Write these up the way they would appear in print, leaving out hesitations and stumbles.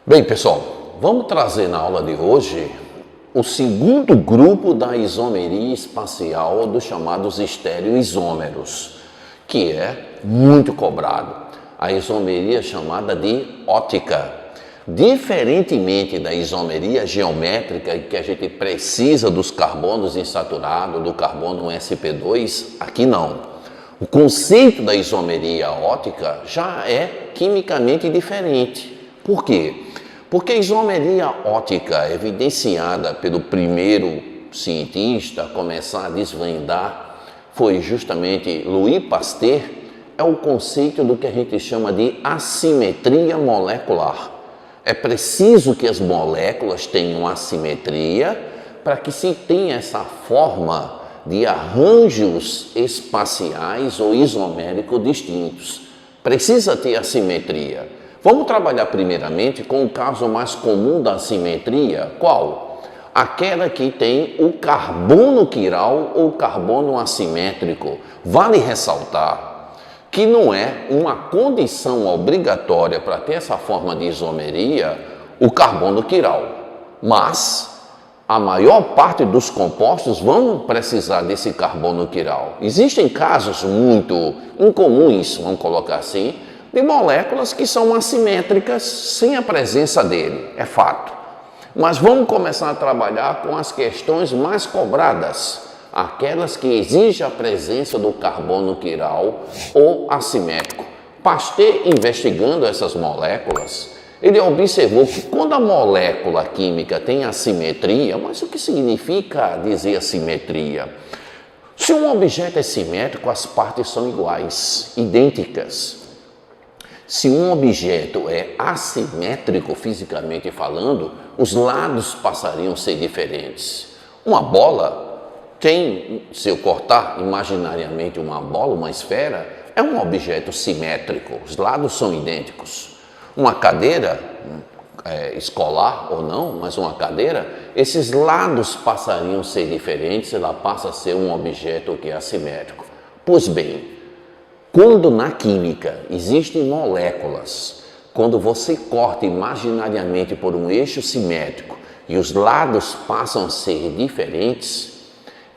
Bem, pessoal, vamos trazer na aula de hoje o segundo grupo da isomeria espacial dos chamados estereoisômeros, que é muito cobrado. A isomeria chamada de ótica. Diferentemente da isomeria geométrica, em que a gente precisa dos carbonos insaturados, do carbono sp2, aqui não. O conceito da isomeria ótica já é quimicamente diferente. Por quê? Porque a isomeria ótica, evidenciada pelo primeiro cientista a começar a desvendar, foi justamente Louis Pasteur, é o conceito do que a gente chama de assimetria molecular. É preciso que as moléculas tenham assimetria para que se tenha essa forma de arranjos espaciais ou isoméricos distintos. Precisa ter assimetria. Vamos trabalhar primeiramente com o caso mais comum da assimetria. Qual? Aquela que tem o carbono quiral ou carbono assimétrico. Vale ressaltar que não é uma condição obrigatória para ter essa forma de isomeria o carbono quiral, mas a maior parte dos compostos vão precisar desse carbono quiral. Existem casos muito incomuns, vamos colocar assim, de moléculas que são assimétricas sem a presença dele, é fato. Mas vamos começar a trabalhar com as questões mais cobradas, aquelas que exigem a presença do carbono quiral ou assimétrico. Pasteur, investigando essas moléculas, ele observou que quando a molécula química tem assimetria, mas o que significa dizer assimetria? Se um objeto é simétrico, as partes são iguais, idênticas. Se um objeto é assimétrico, fisicamente falando, os lados passariam a ser diferentes. Uma bola se eu cortar imaginariamente uma bola, uma esfera, é um objeto simétrico, os lados são idênticos. Uma cadeira, escolar ou não, mas uma cadeira, esses lados passariam a ser diferentes, ela passa a ser um objeto que é assimétrico. Pois bem, quando na química existem moléculas, quando você corta imaginariamente por um eixo simétrico e os lados passam a ser diferentes,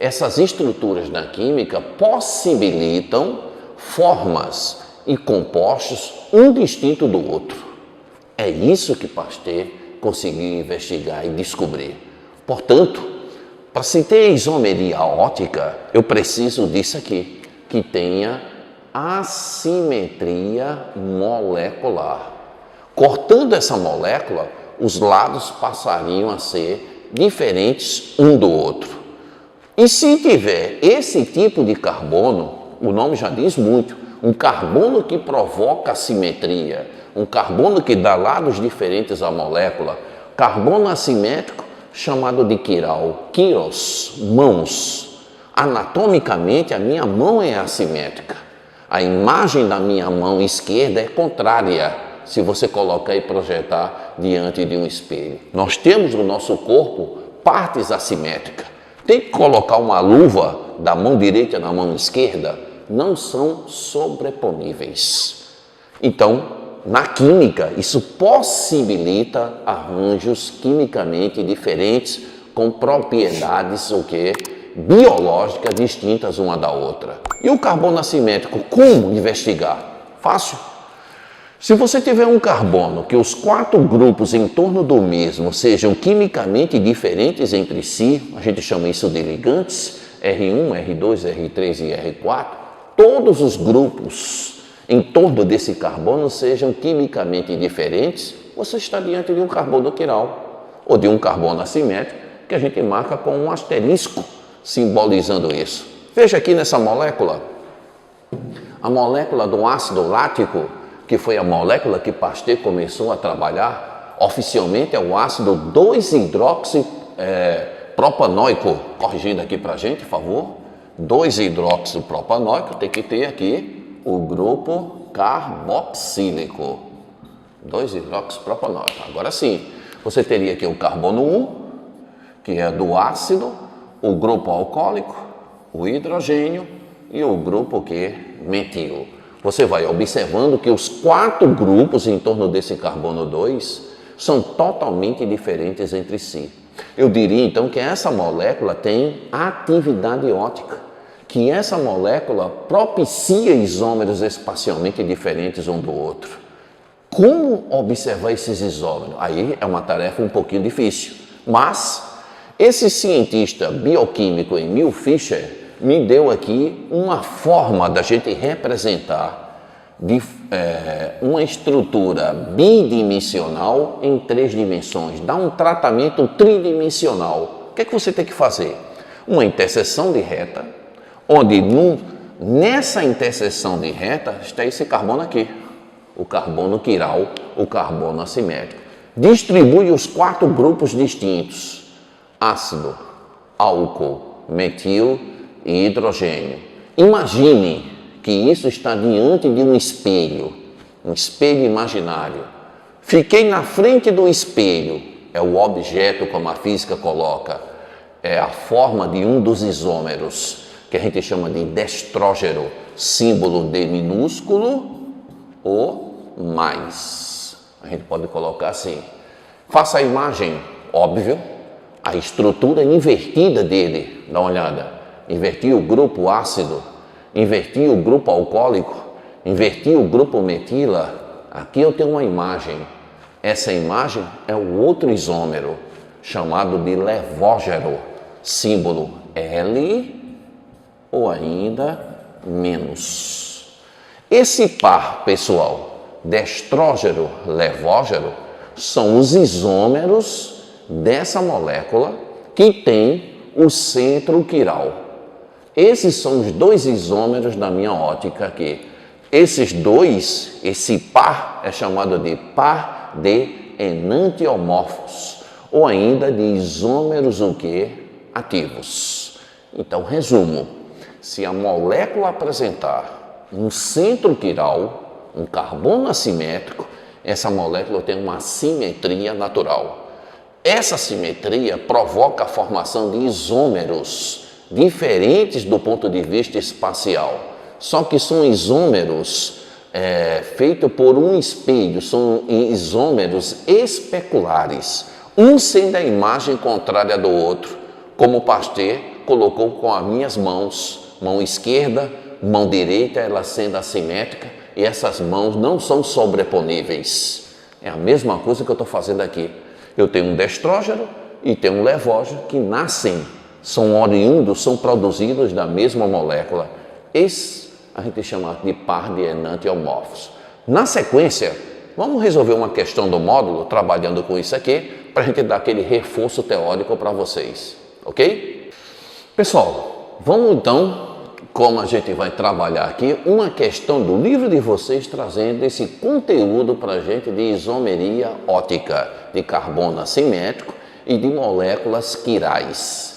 essas estruturas da química possibilitam formas e compostos um distinto do outro. É isso que Pasteur conseguiu investigar e descobrir. Portanto, para se ter isomeria ótica, eu preciso disso aqui, que tenha assimetria molecular. Cortando essa molécula, os lados passariam a ser diferentes um do outro. E se tiver esse tipo de carbono, o nome já diz muito, um carbono que provoca assimetria, um carbono que dá lados diferentes à molécula, carbono assimétrico chamado de quiral, quiros, mãos. Anatomicamente, a minha mão é assimétrica. A imagem da minha mão esquerda é contrária, se você colocar e projetar diante de um espelho. Nós temos no nosso corpo partes assimétricas. Tem que colocar uma luva da mão direita na mão esquerda, não são sobreponíveis. Então, na química, isso possibilita arranjos quimicamente diferentes com propriedades biológicas distintas uma da outra. E o carbono assimétrico, como investigar? Fácil. Se você tiver um carbono que os 4 grupos em torno do mesmo sejam quimicamente diferentes entre si, a gente chama isso de ligantes, R1, R2, R3 e R4, todos os grupos em torno desse carbono sejam quimicamente diferentes, você está diante de um carbono quiral ou de um carbono assimétrico, que a gente marca com um asterisco, simbolizando isso. Veja aqui nessa molécula, a molécula do ácido lático, que foi a molécula que Pasteur começou a trabalhar, oficialmente é o ácido 2-hidroxipropanoico. Corrigindo aqui para a gente, por favor. 2-hidroxipropanoico, tem que ter aqui o grupo carboxílico. 2-hidroxipropanoico. Agora sim, você teria aqui o carbono 1, que é do ácido, o grupo alcoólico, o hidrogênio e o grupo metil. Você vai observando que os 4 grupos em torno desse carbono 2 são totalmente diferentes entre si. Eu diria então que essa molécula tem atividade ótica, que essa molécula propicia isômeros espacialmente diferentes um do outro. Como observar esses isômeros? Aí é uma tarefa um pouquinho difícil, mas esse cientista bioquímico Emil Fischer me deu aqui uma forma da gente representar uma estrutura bidimensional em 3 dimensões, dá um tratamento tridimensional. O que é que você tem que fazer? Uma interseção de reta, onde nessa interseção de reta está esse carbono aqui, o carbono quiral, o carbono assimétrico. Distribui os 4 grupos distintos: ácido, álcool, metil e hidrogênio. Imagine que isso está diante de um espelho imaginário. Fiquei na frente do espelho, é o objeto, como a física coloca, é a forma de um dos isômeros, que a gente chama de destrógeno, símbolo D minúsculo ou mais. A gente pode colocar assim. Faça a imagem, óbvio, a estrutura invertida dele, dá uma olhada. Inverti o grupo ácido, inverti o grupo alcoólico, inverti o grupo metila. Aqui eu tenho uma imagem. Essa imagem é o outro isômero, chamado de levógeno, símbolo L ou ainda menos. Esse par, pessoal, destrógeno, levógeno, são os isômeros dessa molécula que tem o centro quiral. Esses são os 2 isômeros da minha ótica aqui. Esses 2, esse par é chamado de par de enantiomorfos, ou ainda de isômeros o quê? Ativos. Então, resumo, se a molécula apresentar um centro quiral, um carbono assimétrico, essa molécula tem uma simetria natural. Essa simetria provoca a formação de isômeros diferentes do ponto de vista espacial, só que são isômeros feitos por um espelho, são isômeros especulares, um sendo a imagem contrária do outro, como Pasteur colocou com as minhas mãos, mão esquerda, mão direita, ela sendo assimétrica, e essas mãos não são sobreponíveis. É a mesma coisa que eu estou fazendo aqui. Eu tenho um destrógeno e tenho um levógeno que nascem, são oriundos, são produzidos da mesma molécula. Esse a gente chama de par de enantiomorfos. Na sequência, vamos resolver uma questão do módulo, trabalhando com isso aqui, para a gente dar aquele reforço teórico para vocês, ok? Pessoal, vamos então, como a gente vai trabalhar aqui, uma questão do livro de vocês, trazendo esse conteúdo para a gente de isomeria ótica, de carbono assimétrico e de moléculas quirais.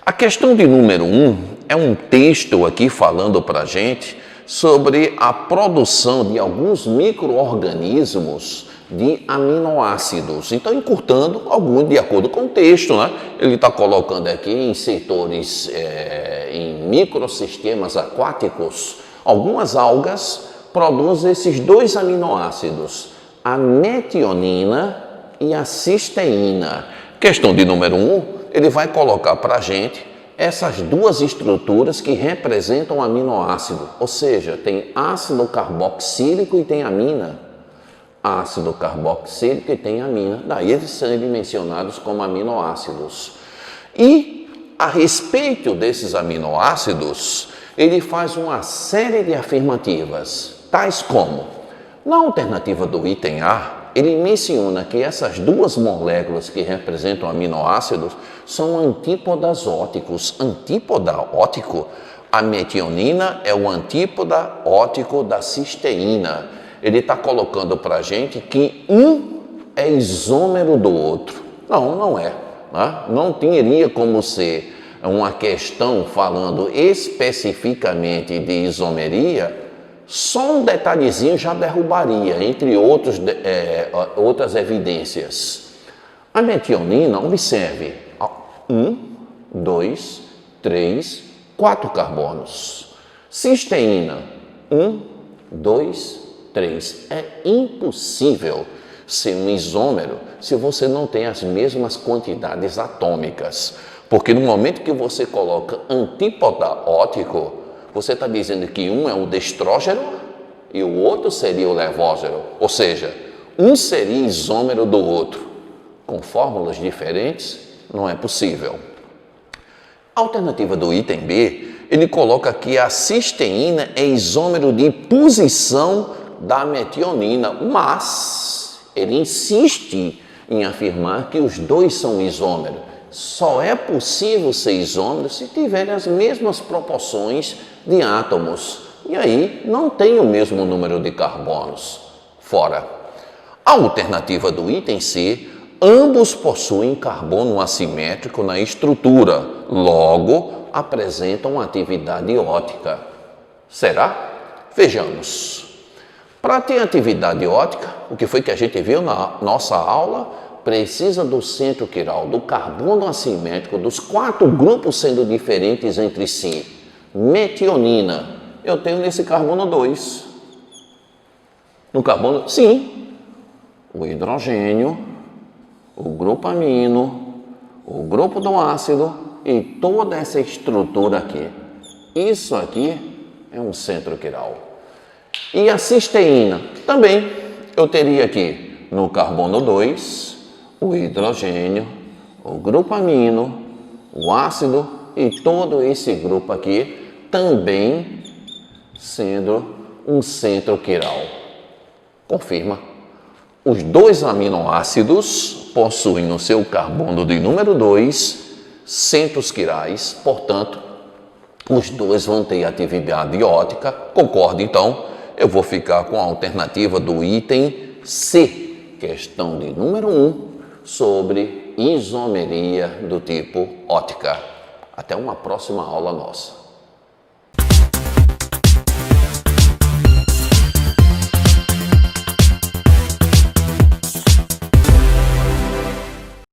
A questão de número 1 é um texto aqui falando para a gente sobre a produção de alguns micro-organismos de aminoácidos. Então, encurtando alguns de acordo com o texto, né? Ele está colocando aqui em setores, em microsistemas aquáticos, algumas algas produzem esses 2 aminoácidos, a metionina e a cisteína. Questão de número 1, ele vai colocar para a gente essas 2 estruturas que representam aminoácido, ou seja, tem ácido carboxílico e tem amina. Ácido carboxílico e tem amina, daí eles são mencionados como aminoácidos. E a respeito desses aminoácidos, ele faz uma série de afirmativas, tais como, na alternativa do item A, ele menciona que essas 2 moléculas que representam aminoácidos são antípodas óticos. Antípoda ótico, a metionina é o antípoda ótico da cisteína. Ele está colocando para a gente que um é isômero do outro. Não, não é. Né? Não teria como ser uma questão falando especificamente de isomeria. Só um detalhezinho já derrubaria, entre outras evidências. A metionina, observe, 1, 2, 3, 4 carbonos. Cisteína, 1, 2, 3. É impossível ser um isômero se você não tem as mesmas quantidades atômicas. Porque no momento que você coloca antípoda ótico, você está dizendo que um é o destrógeno e o outro seria o levógeno. Ou seja, um seria isômero do outro. Com fórmulas diferentes, não é possível. A alternativa do item B, ele coloca que a cisteína é isômero de posição da metionina, mas ele insiste em afirmar que os dois são isômeros. Só é possível ser isômero se tiverem as mesmas proporções de átomos. E aí não tem o mesmo número de carbonos. Fora. A alternativa do item C, ambos possuem carbono assimétrico na estrutura, logo apresentam atividade ótica. Será? Vejamos. Para ter atividade ótica, o que foi que a gente viu na nossa aula? Precisa do centro quiral, do carbono assimétrico, dos 4 grupos sendo diferentes entre si. Metionina, eu tenho nesse carbono 2. No carbono, sim, o hidrogênio, o grupo amino, o grupo do ácido e toda essa estrutura aqui. Isso aqui é um centro quiral. E a cisteína, também eu teria aqui no carbono 2, o hidrogênio, o grupo amino, o ácido e todo esse grupo aqui também sendo um centro quiral. Confirma. Os 2 aminoácidos possuem no seu carbono de número 2 centros quirais, portanto, os dois vão ter atividade ótica. Concordo, então, eu vou ficar com a alternativa do item C, questão de número 1, sobre isomeria do tipo ótica. Até uma próxima aula nossa.